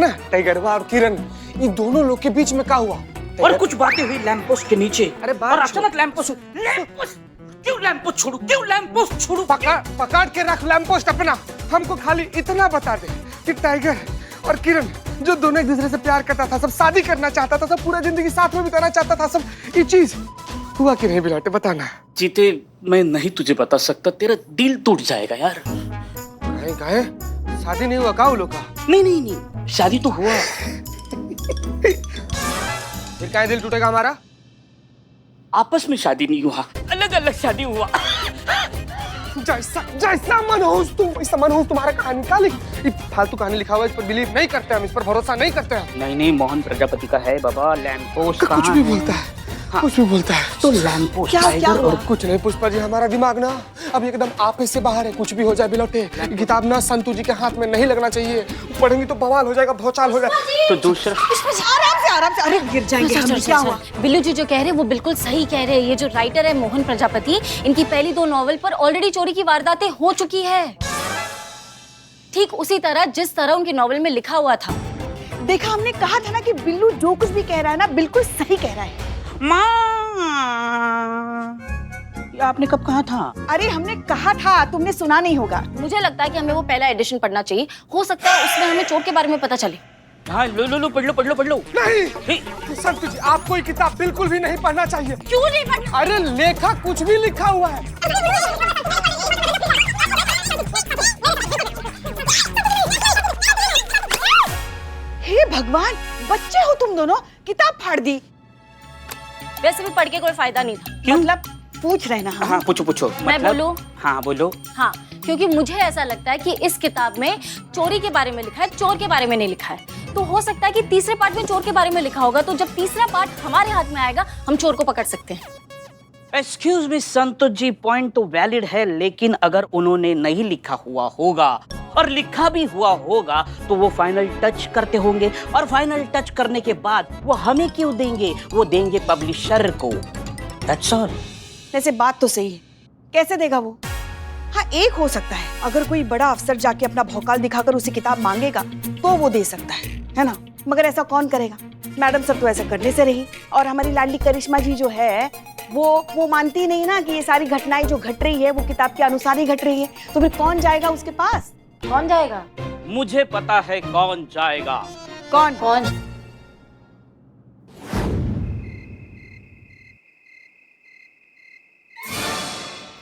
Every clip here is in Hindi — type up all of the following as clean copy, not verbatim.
ना टाइगरवा और किरण, ये दोनों लोग के बीच में क्या हुआ? और कुछ बातें हुई लैंप पोस्ट के नीचे। अरे और अचानक लैंप पोस्ट क्यों लैंप पोस्ट छोड़ू, क्यों लैंप पोस्ट छोड़ू? पकड़ के रख लैंप पोस्ट अपना। हमको खाली इतना बता दे कि टाइगर और किरण जो दोनों एक दूसरे से प्यार करता था, सब शादी करना चाहता था, सब पूरा जिंदगी साथ में बिताना चाहता था, सब ये चीज हुआ कि नहीं बिलाटे, बताना। जीते मैं नहीं तुझे बता सकता, तेरा दिल टूट जाएगा यार। गाए शादी नहीं हुआ का वो लोग का? नहीं, शादी तो हुआ। फिर क्या दिल टूटेगा हमारा? आपस में शादी नहीं हुआ, अलग अलग शादी हुआ। जैसा मनहूस तुम, वैसा मनहूस तुम्हारा कहानी का फालतू कहानी लिखा हुआ है, इस पर बिलीव नहीं करते हम, इस पर भरोसा नहीं करते हम। नहीं मोहन प्रजापति का है बाबा लैंप पोस्ट। कुछ भी बोलता है। हाँ। कुछ भी बोलता है तो लैंप पोस्ट क्या और कुछ नहीं पुष्पा जी, हमारा दिमाग ना अब एकदम आप से बाहर है, कुछ भी हो जाए बिलौटे। किताब ना संतू जी के हाथ में नहीं लगना चाहिए, पढ़ेंगी तो बवाल हो जाएगा, भौचाल हो जाएगा। तो दूसरा आराम से, अरे गिर जाएंगे हम। क्या हुआ? बिल्लू जी जो कह रहे हैं वो बिल्कुल सही कह रहे हैं। ये जो राइटर है मोहन प्रजापति, इनकी पहली 2 नॉवल पर ऑलरेडी चोरी की वारदातें हो चुकी है, ठीक उसी तरह जिस तरह उनकी नॉवल में लिखा हुआ था। देखा, हमने कहा था ना कि बिल्लू जो कुछ भी कह रहा है ना बिल्कुल सही कह रहा है। माँ, ये आपने कब कहा था? अरे हमने कहा था, तुमने सुना नहीं होगा। मुझे लगता है कि हमें वो पहला एडिशन पढ़ना चाहिए, हो सकता है उसमें हमें चोर के बारे में पता चले। हाँ लो पढ़ लो। नहीं संतू जी, आपको ये किताब बिल्कुल भी नहीं पढ़ना चाहिए। क्यों नहीं पढ़ना? अरे लेखक कुछ भी लिखा हुआ है। हे भगवान, बच्चे हो तुम दोनों, किताब फाड़ दी। वैसे भी पढ़ के कोई फायदा नहीं था। क्यों? मतलब पूछ रहे ना हम। हाँ पूछो। मैं मतलब? बोलूं? हाँ बोलो। हाँ, क्योंकि मुझे ऐसा लगता है कि इस किताब में चोरी के बारे में लिखा है, चोर के बारे में नहीं लिखा है। तो हो सकता है कि तीसरे पार्ट में चोर के बारे में लिखा होगा, तो जब तीसरा पार्ट हमारे हाथ में आएगा हम चोर को पकड़ सकते हैं। Excuse me Santosh ji, point तो वैलिड है, लेकिन अगर उन्होंने नहीं लिखा हुआ होगा और लिखा भी हुआ होगा तो वो फाइनल टच करते होंगे, और फाइनल टच करने के बाद वो हमें क्यों देंगे? वो देंगे पब्लिशर को। That's all. वैसे बात तो सही है, कैसे देगा वो? हाँ, एक हो सकता है, अगर कोई बड़ा अफसर जाके अपना भौकाल दिखाकर उसे किताब मांगेगा तो वो दे सकता है ना? मगर ऐसा कौन करेगा? मैडम सब तो ऐसा करने से रही, और हमारी लाडली करिश्मा जी जो है वो मानती नहीं ना कि ये सारी घटनाएं जो घट रही है वो किताब के अनुसार ही घट रही है। तो फिर कौन जाएगा उसके पास? कौन जाएगा? मुझे पता है कौन जाएगा। कौन?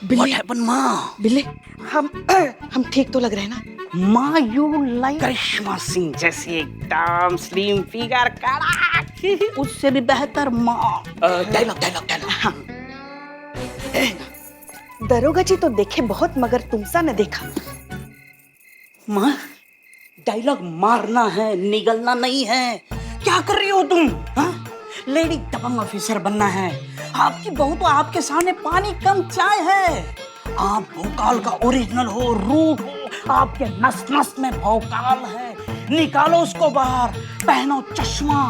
What happened, माँ? बिल्ले, हम ठीक तो लग रहे हैं ना? माँ यू लाइक करिश्मा सिंह जैसी एकदम स्लिम फिगर, कड़ा, उससे भी बेहतर माँ। डायलॉग। हाँ। दरोगा जी तो देखे बहुत, मगर तुमसा न देखा। माँ डायलॉग मारना है, निगलना नहीं है। क्या कर रही हो तुम? हाँ? लेडी दबंग ऑफिसर बनना है। आपकी बहू तो आपके सामने पानी कम चाय है। आप भौकाल का ओरिजिनल हो, रूट हो, आपके नस नस में भौकाल है। निकालो उसको बाहर, पहनो चश्मा।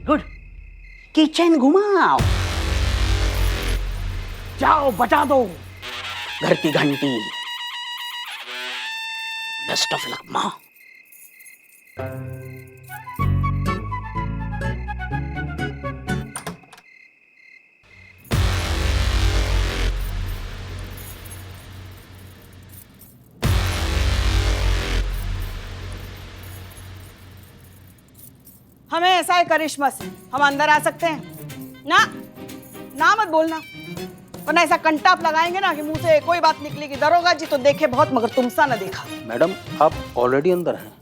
गुड। किचन घुमाओ, जाओ बजा दो घर की घंटी। बेस्ट ऑफ लक माँ। हमें ऐसा है करिश्मा से, हम अंदर आ सकते हैं ना मत बोलना, वरना ऐसा कंटाप लगाएंगे ना कि मुंह से कोई बात निकलेगी। दरोगा जी तो देखे बहुत, मगर तुमसा न देखा। मैडम आप ऑलरेडी अंदर हैं,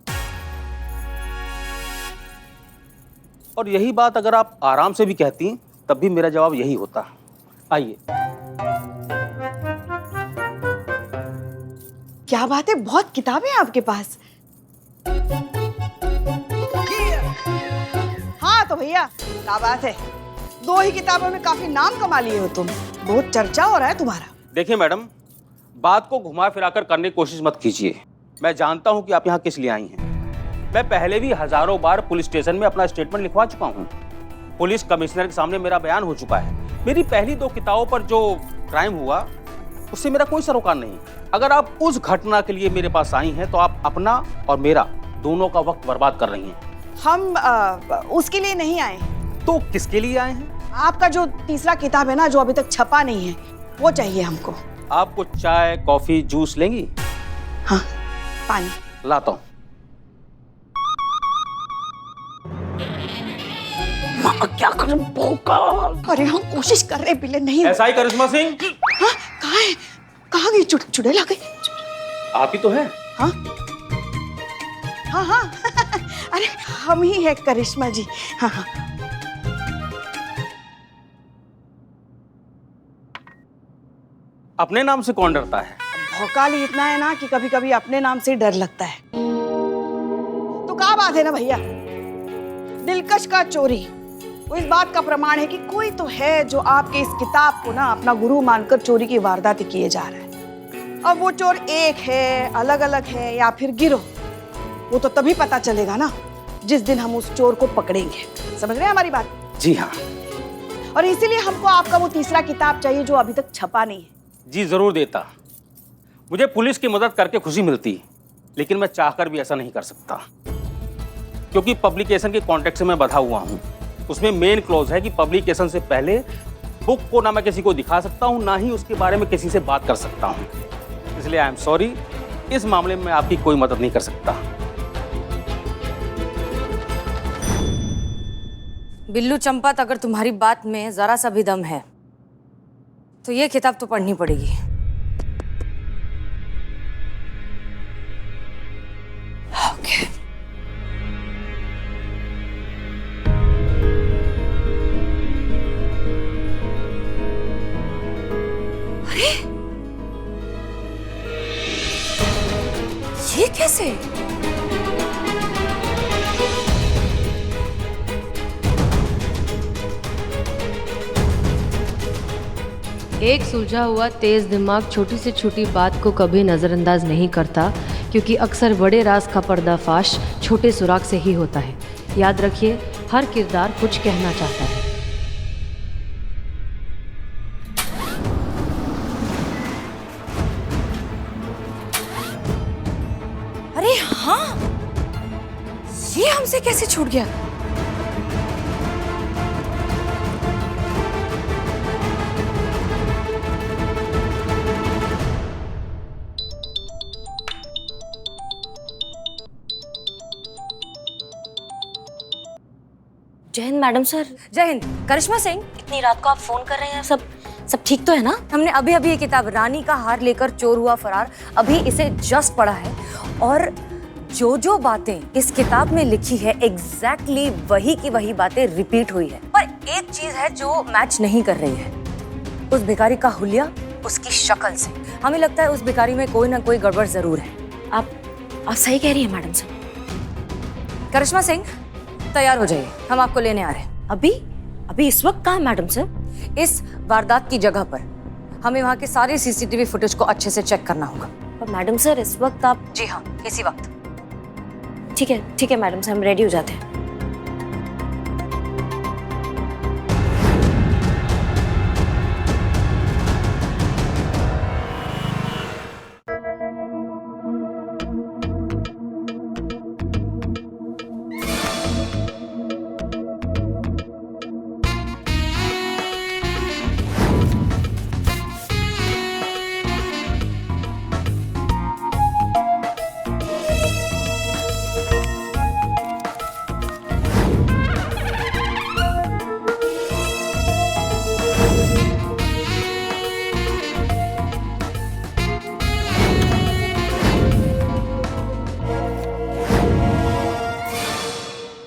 और यही बात अगर आप आराम से भी कहती तब भी मेरा जवाब यही होता। आइए। क्या बात है, बहुत किताबें हैं आपके पास। हाँ तो भैया क्या बात है, 2 ही किताबों में काफी नाम कमा लिए हो तुम, बहुत चर्चा हो रहा है तुम्हारा। देखिए मैडम, बात को घुमा फिराकर करने की कोशिश मत कीजिए। मैं जानता हूं कि आप यहाँ किस लिए आई हैं। मैं पहले भी हजारों बार पुलिस स्टेशन में अपना स्टेटमेंट लिखवा चुका हूं। पुलिस कमिश्नर के सामने मेरा बयान हो चुका है। मेरी पहली 2 किताबों पर जो क्राइम हुआ उससे मेरा कोई सरोकार नहीं। अगर आप उस घटना के लिए मेरे पास आई हैं तो आप अपना और मेरा दोनों का वक्त बर्बाद कर रही हैं। हम उसके लिए नहीं आए। तो किसके लिए आए हैं? आपका जो तीसरा किताब है ना, जो अभी तक छपा नहीं है, वो चाहिए हमको। आपको चाय, कॉफी, जूस लेंगी? हाँ, पानी लाता हूं। माँ क्या करूं भोकाल? अरे हम कोशिश कर रहे बिल्ले नहीं। ऐसा ही करिश्मा सिंह? हाँ, कहाँ है? कहाँ गई? चुड़ैल आ गई। आप ही तो हैं? हाँ हाँ हाँ अरे हम ही है करिश्मा जी। हाँ हाँ। अपने नाम से कौन डरता है? भौकाल ही इतना है ना कि कभी कभी अपने नाम से डर लगता है। तो क्या बात है ना भैया, दिलकश का चोरी वो इस बात का प्रमाण है कि कोई तो है जो आपके इस किताब को ना अपना गुरु मानकर चोरी की वारदात किए जा रहा है। अब वो चोर एक है, अलग अलग है या फिर गिरोह, वो तो तभी पता चलेगा ना जिस दिन हम उस चोर को पकड़ेंगे। समझ रहे हैं हमारी बात? जी हाँ। और इसीलिए हमको आपका वो तीसरा किताब चाहिए जो अभी तक छपा नहीं है। जी जरूर देता। मुझे पुलिस की मदद करके खुशी मिलती, लेकिन मैं चाहकर भी ऐसा नहीं कर सकता, क्योंकि पब्लिकेशन के कॉन्ट्रैक्ट से मैं बंधा हुआ हूँ। उसमें मेन क्लॉज है कि पब्लिकेशन से पहले बुक को ना मैं किसी को दिखा सकता हूँ, ना ही उसके बारे में किसी से बात कर सकता हूँ। इसलिए आई एम सॉरी, इस मामले में आपकी कोई मदद नहीं कर सकता। बिल्लू चंपत, अगर तुम्हारी बात में जरा सा भी दम है तो ये किताब तो पढ़नी पड़ेगी। ओके। अरे ये कैसे? एक सुलझा हुआ तेज दिमाग छोटी से छोटी बात को कभी नज़रअंदाज नहीं करता, क्योंकि अक्सर बड़े राज का पर्दाफाश छोटे सुराग से ही होता है। याद रखिए, हर किरदार कुछ कहना चाहता है। अरे हाँ, ये हमसे कैसे छूट गया? जय हिंद मैडम सर। जय हिंद। करिश्मा सिंह, इतनी रात को आप फोन कर रहे हैं, सब ठीक तो है ना? हमने अभी अभी ये किताब रानी का हार लेकर चोर हुआ फरार अभी इसे जस्ट पढ़ा है, और जो जो बातें इस किताब में लिखी है एग्जैक्टली वही की वही बातें रिपीट हुई है। पर एक चीज है जो मैच नहीं कर रही है, उस भिखारी का हुलिया उसकी शक्ल से। हमें लगता है उस भिखारी में कोई ना कोई गड़बड़ जरूर है। आप सही कह रही है मैडम सर। करिश्मा सिंह, तैयार हो जाइए, हम आपको लेने आ रहे हैं। अभी इस वक्त कहाँ मैडम सर? इस वारदात की जगह पर हमें वहाँ के सारे सीसीटीवी फुटेज को अच्छे से चेक करना होगा। पर मैडम सर इस वक्त आप? जी हाँ, इसी वक्त। ठीक है मैडम सर, हम रेडी हो जाते हैं।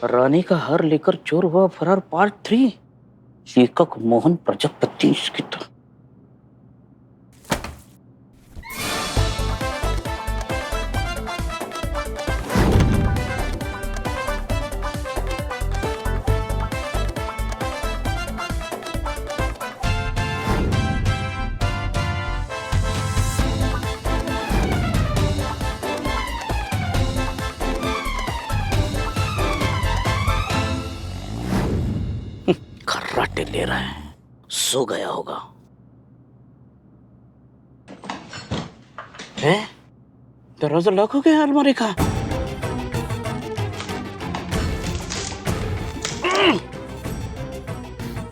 रानी का हार लेकर चोर हुआ फरार पार्ट 3, लेखक मोहन प्रजापति। इसकी तो खर्राटे ले रहा है, सो गया होगा। है? दरवाजा लॉक हो गया अलमारी का।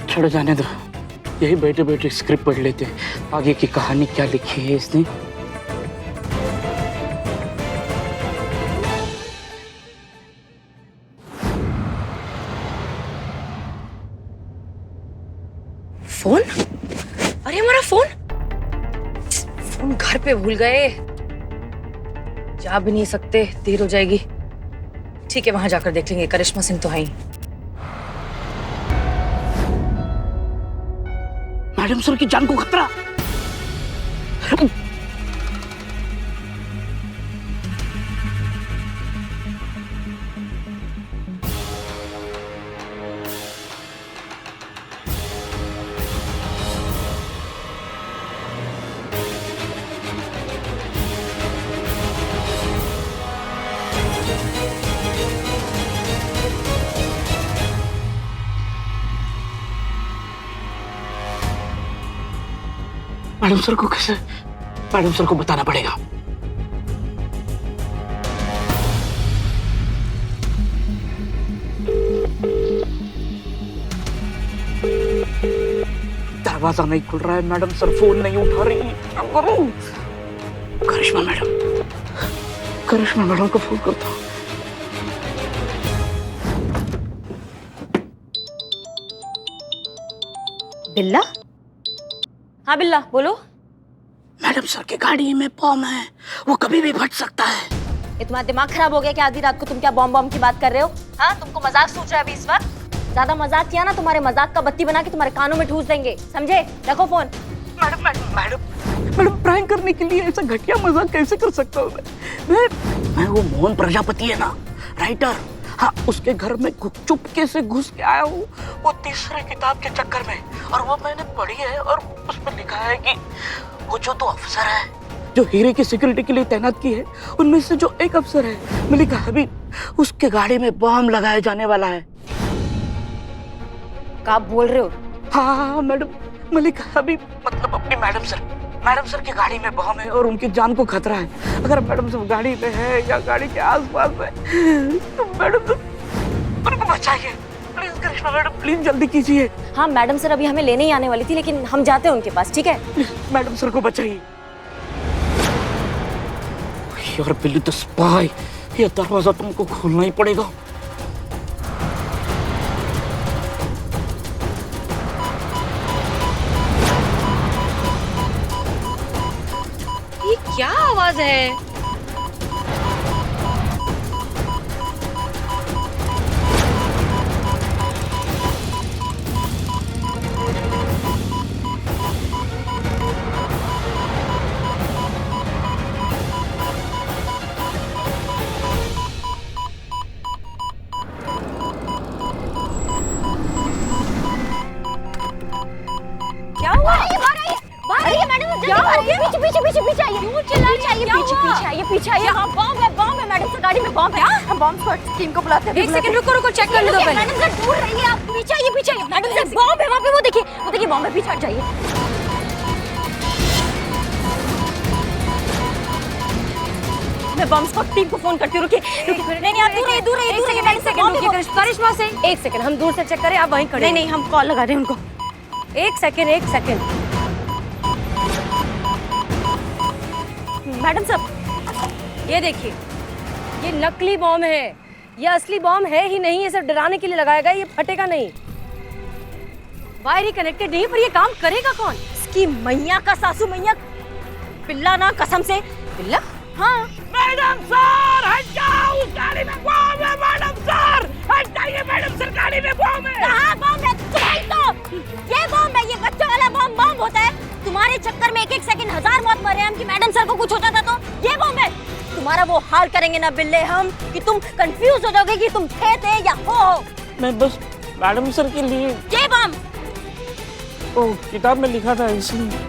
छोड़ जाने दो, यही बैठे बैठे स्क्रिप्ट पढ़ लेते, आगे की कहानी क्या लिखी है इसने। फोन? अरे हमारा फोन फोन घर पे भूल गए। जा भी नहीं सकते, देर हो जाएगी। ठीक है, वहां जाकर देख लेंगे। करिश्मा सिंह तो है ही। मैडम सर की जान को खतरा। मैडम सर को कैसे? मैडम सर को बताना पड़ेगा। दरवाजा नहीं खुल रहा है, मैडम सर फोन नहीं उठा रही। क्या करूं? करिश्मा मैडम को फोन करता हूं। बिल्ला? हाँ बिल्ला, बोलो। मैडम सर की गाड़ी में बम है, वो कभी भी फट सकता है। ये तुम्हारा दिमाग खराब हो गया क्या? आधी रात को तुम क्या बॉम्ब की बात कर रहे हो? हाँ, तुमको मजाक सूझ रहा है अभी इस वक्त? ज्यादा मजाक किया ना, तुम्हारे मजाक का बत्ती बना के तुम्हारे कानों में ठूस देंगे, समझे? रखो फोन। मैडम प्रैंक करने के लिए ऐसा घटिया मजाक कैसे कर सकता हूँ मैं वो मोहन प्रजापति है ना, राइटर, हाँ, उसके घर में चुपके से घुस के आया हूँ, वो तीसरे किताब के चक्कर में। और वो मैंने पढ़ी है और उसमें लिखा है कि वो जो दो अफसर है जो हीरे की सिक्योरिटी के लिए तैनात की है, उनमें से जो एक अफसर है मलिक अभी उसके गाड़ी में बम लगाया जाने वाला है। क्या बोल रहे हो? हाँ मैडम, मलिक अभी मतलब अपनी मैडम सर की गाड़ी में बम है और उनकी जान को खतरा है। अगर मैडम सर गाड़ी में है या गाड़ी के आसपास है तो मैडम सर उनको बचाइए प्लीज। करिश्मा मैडम प्लीज जल्दी कीजिए। हाँ, मैडम सर अभी हमें लेने ही आने वाली थी, लेकिन हम जाते हैं उनके पास, ठीक है? मैडम सर को बचाइए। यार बिल्ली द स्पाई, ये दरवाजा तुमको खोलना ही पड़ेगा। ये क्या आवाज है? क्या हुआ? बाहर आइए मैडम, क्या हो गया? पीछे आइए। क्यों चिल्ला रही हैं? पीछे आइए। हाँ, बॉम्ब है मैडम सर, गाड़ी में बॉम्ब है। क्या? बॉम्ब स्क्वाड टीम को बुलाते हैं। एक सेकंड रुको, चेक कर लो पहले। मैडम सर दूर रहिए, आप पीछे आइए। मैडम सर बॉम्ब है वहाँ पे, वो देखिए बॉम्ब है, पीछे हट जाइए। मैं बॉम्ब स्क्वाड टीम को फोन करती हूँ। रुकिए। नहीं, आप दूर रहिए। करिश्मा से एक सेकंड, हम दूर से चेक करें, आप वहीं खड़े। नहीं, हम कॉल लगा रहे हैं उनको। एक सेकंड। मैडम साहब, ये देखिए, ये नकली बॉम्ब है, ये असली बॉम्ब है ही नहीं, ये सिर्फ डराने के लिए लगाया गया, ये फटेगा नहीं। वायर ही कनेक्टेड नहीं, पर ये काम करेगा कौन? इसकी मैया का सासू मैया, बिल्ला ना, कसम से। बिल्ला? हाँ। मैडम सर हट जाओ, उस गाड़ी में बम है। मैडम सर हट जाइए, मैडम सर गाड़ी में बम है। कहाँ बॉम्ब है? तुम्हारी तो ये बॉम्ब है, ये बच्चा वाला बॉम्ब होता है। तुम्हारे चक्कर में एक सेकंड 1000 मौत मरे हम, कि मैडम सर को कुछ होता था तो ये बॉम्ब है। तुम्हारा वो हाल करेंगे ना बिल्ले हम, कि तुम कंफ्यूज हो जाओगे कि तुम थे या हो। मैं बस मैडम सर के लिए ये बॉम्ब ओ किताब में लिखा था इसलिए।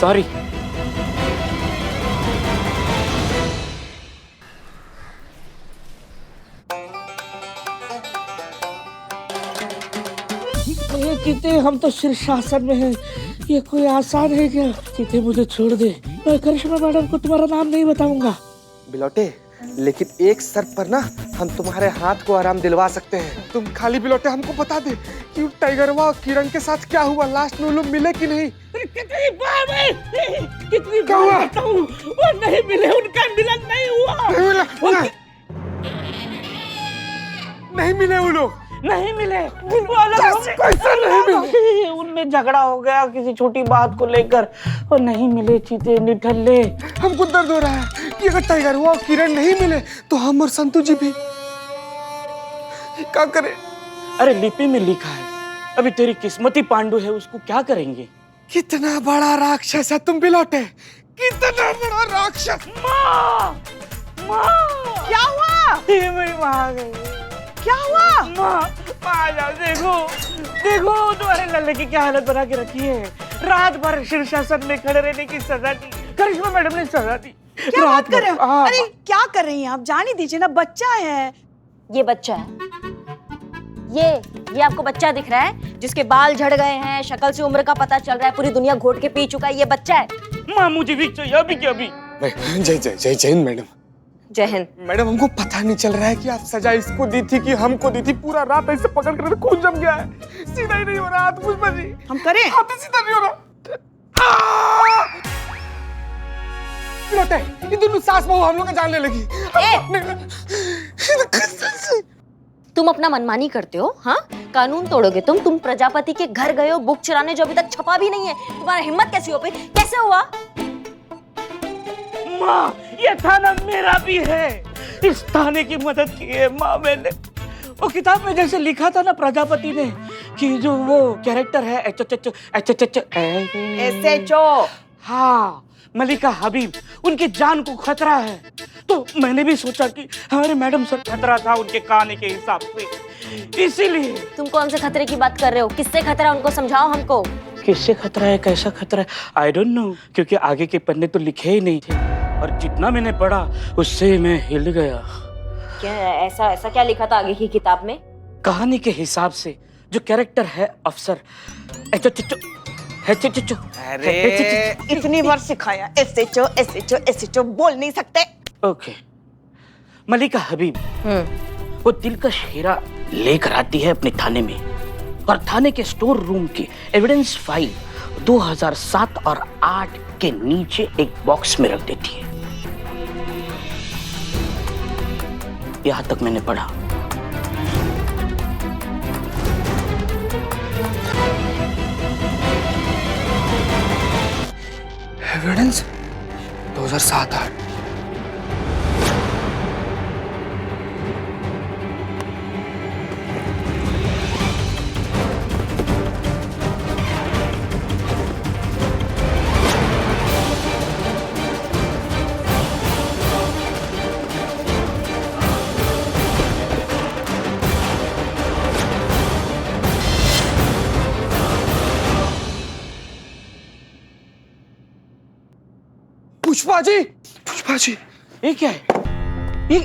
सॉरी। हम तो शीर्षासन में हैं। ये कोई आसान है क्या? सीधे मुझे छोड़ दे, मैं करिश्मा मैडम को तुम्हारा नाम नहीं बताऊंगा। बिलोटे, लेकिन एक शर्त पर ना हम तुम्हारे हाथ को आराम दिलवा सकते हैं। तुम खाली बिलोटे हमको बता दे कि टाइगरवा और किरण के साथ क्या हुआ, लास्ट में वो लोग मिले कि नहीं? कितनी बार बताऊं, वो नहीं मिले, उनका मिलन नहीं हुआ। नहीं मिला, नहीं मिले वो लोग, नहीं मिले। कैसे नहीं मिले? उनमें झगड़ा हो गया किसी छोटी बात को लेकर, और नहीं मिले। चीते निठल्ले, हमको दर्द हो रहा है कि अगर टाइगर हुआ और किरण नहीं मिले तो हम और संतु जी भी क्या करें? अरे लिपि में लिखा है, अभी तेरी किस्मती पांडु है, उसको क्या करेंगे? कितना बड़ा राक्षस है तुम बिलोटे, कितना बड़ा राक्षस। माँ, माँ, क्या हुआ? ये मेरी माँ आ गई। क्या हुआ? माँ, आ जाओ, देखो देखो तुम्हारे लल्ले की क्या हालत बना के रखी है। रात भर शीर्षासन में खड़े रहने की सजा दी, करिश्मा मैडम ने सजा दी। क्या बात कर रहे हो? अरे क्या कर रही हैं आप? जाने दीजिए ना, बच्चा है। ये बच्चा है, ये आपको बच्चा दिख रहा है जिसके बाल झड़ गए हैं, शक्ल से उम्र का पता चल रहा है, पूरी दुनिया घोट के पी चुका है, ये बच्चा है। माँ मुझे भी चाहिए अभी के अभी। जय जय जय जैन मैडम। जय हिंद। मैडम हमको पता नहीं चल रहा है कि आप सजा इसको दी थी कि हमको दी थी। पूरा रात ऐसे पकड़ कर खून जम गया है, सीधा ही नहीं हो रहा हाथ। पुष्पा जी हम करें? हाथ ही सीधा नहीं हो रहा। बिलोटे, ये दोनों सास बहू हम लोग का जानने लगी। तुम अपना मनमानी करते हो, हाँ? कानून तोड़ोगे तुम प्रजापति के घर गए हो बुक चुराने, जो अभी तक छपा भी नहीं है। तुम्हारा हिम्मत कैसी हो गई? कैसे हुआ? माँ, ये थाना मेरा भी है, इस थाने की मदद की है माँ मैंने। वो किताब में जैसे लिखा था ना प्रजापति ने कि जो वो कैरेक्टर है SHO, हाँ, मलिका हबीब, उनकी जान को खतरा है। तो मैंने भी सोचा कि हमारे मैडम सर खतरा था उनके कहानी के हिसाब से, इसीलिए। तुम कौन से खतरे की बात कर रहे हो? किससे खतरा, उनको समझाओ हमको। किससे खतरा है, कैसा खतरा है, आई डोंट नो, क्योंकि आगे के पन्ने तो लिखे ही नहीं थे, और जितना मैंने पढ़ा उससे मैं हिल गया। क्या ऐसा क्या लिखा था आगे की किताब में? कहानी के हिसाब से जो कैरेक्टर है अफसर, इतनी बार सिखाया SHO बोल नहीं सकते। ओके, मलिका हबीब वो दिलकश हीरा लेकर आती है अपने थाने में, और थाने के स्टोर रूम की एविडेंस फाइल 2007 और 8 के नीचे एक बॉक्स में रख देती है। यहां तक मैंने पढ़ा। एविडेंस 2007-8। पुष्पा जी, ये क्या है? ये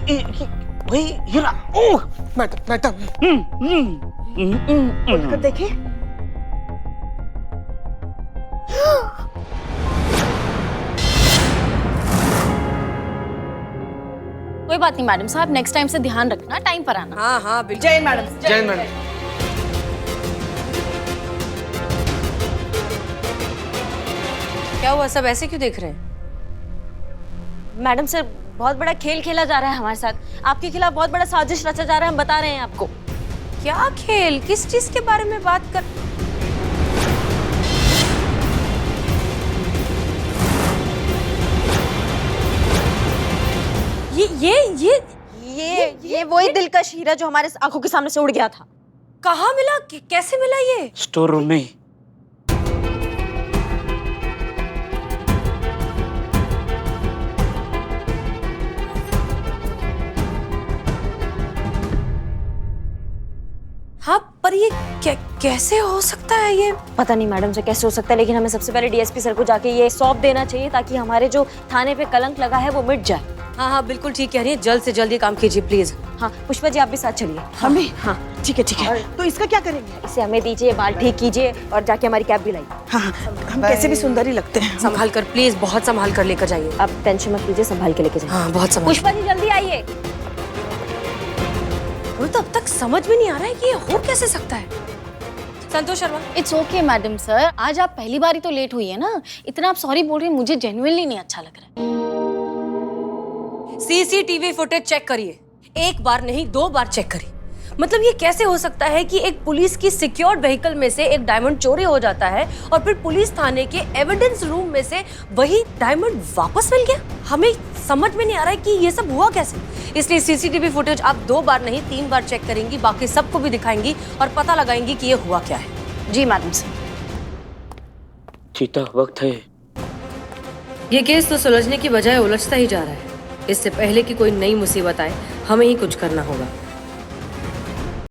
भाई हीरा। ओह मैडम खोलकर देखिए। कोई बात नहीं मैडम साहब, नेक्स्ट टाइम से ध्यान रखना, टाइम पर आना। हाँ हाँ बिल्कुल। जय मैडम। जय मैडम। क्या हुआ, सब ऐसे क्यों देख रहे हैं? मैडम सर, बहुत बड़ा खेल खेला जा रहा है हमारे साथ, आपके खिलाफ बहुत बड़ा साजिश रचा जा रहा है, हम बता रहे हैं आपको। क्या खेल? किस चीज के बारे में बात कर? ये वही दिलकश हीरा जो हमारे आंखों के सामने से उड़ गया था। कहाँ मिला? कैसे मिला ये? स्टोर रूम में। हाँ, पर ये कैसे हो सकता है? ये पता नहीं मैडम से कैसे हो सकता है, लेकिन हमें सबसे पहले डीएसपी सर को जाके ये सौंप देना चाहिए ताकि हमारे जो थाने पे कलंक लगा है वो मिट जाए। हाँ हाँ बिल्कुल ठीक कह रही है, जल्द से जल्द ये काम कीजिए प्लीज। हाँ पुष्पा जी आप भी साथ चलिए। हम भी हाँ ठीक है। तो इसका क्या करेंगे? इसे हमें दीजिए, बाल ठीक कीजिए और जाके हमारी कैब भी लाइए। हाँ हम कैसे भी सुंदर ही लगते हैं। संभाल कर प्लीज, बहुत संभाल कर लेकर जाइए। आप टेंशन मत लीजिए, संभाल के लेके जाइए। हाँ बहुत संभाल। पुष्पा जी जल्दी आइए। मुझे तो अब तक समझ में नहीं आ रहा है कि ये हो कैसे सकता है। Santosh Sharma. It's okay madam sir, आज आप पहली बार ही तो लेट हुई है ना, इतना आप सॉरी बोल रही हैं, मुझे जेन्युइनली नहीं अच्छा लग रहा है। सीसीटीवी फुटेज चेक करिए, एक बार नहीं 2 बार चेक करिए। मतलब ये कैसे हो सकता है कि एक पुलिस की सिक्योर्ड व्हीकल में से एक डायमंड चोरी हो जाता है और फिर पुलिस थाने के एविडेंस रूम में से वही डायमंड वापस मिल गया? हमें समझ में नहीं आ रहा है कि ये सब हुआ कैसे। इसलिए सीसीटीवी फुटेज आप 2 बार नहीं 3 बार चेक करेंगी, बाकी सबको भी दिखाएंगी और पता लगाएंगी कि ये हुआ क्या है। जी मैडम सर। चीता वक्त है। ये केस तो सुलझने की बजाय उलझता ही जा रहा है। इससे पहले कि कोई नई मुसीबत आए, हमें ही कुछ करना होगा।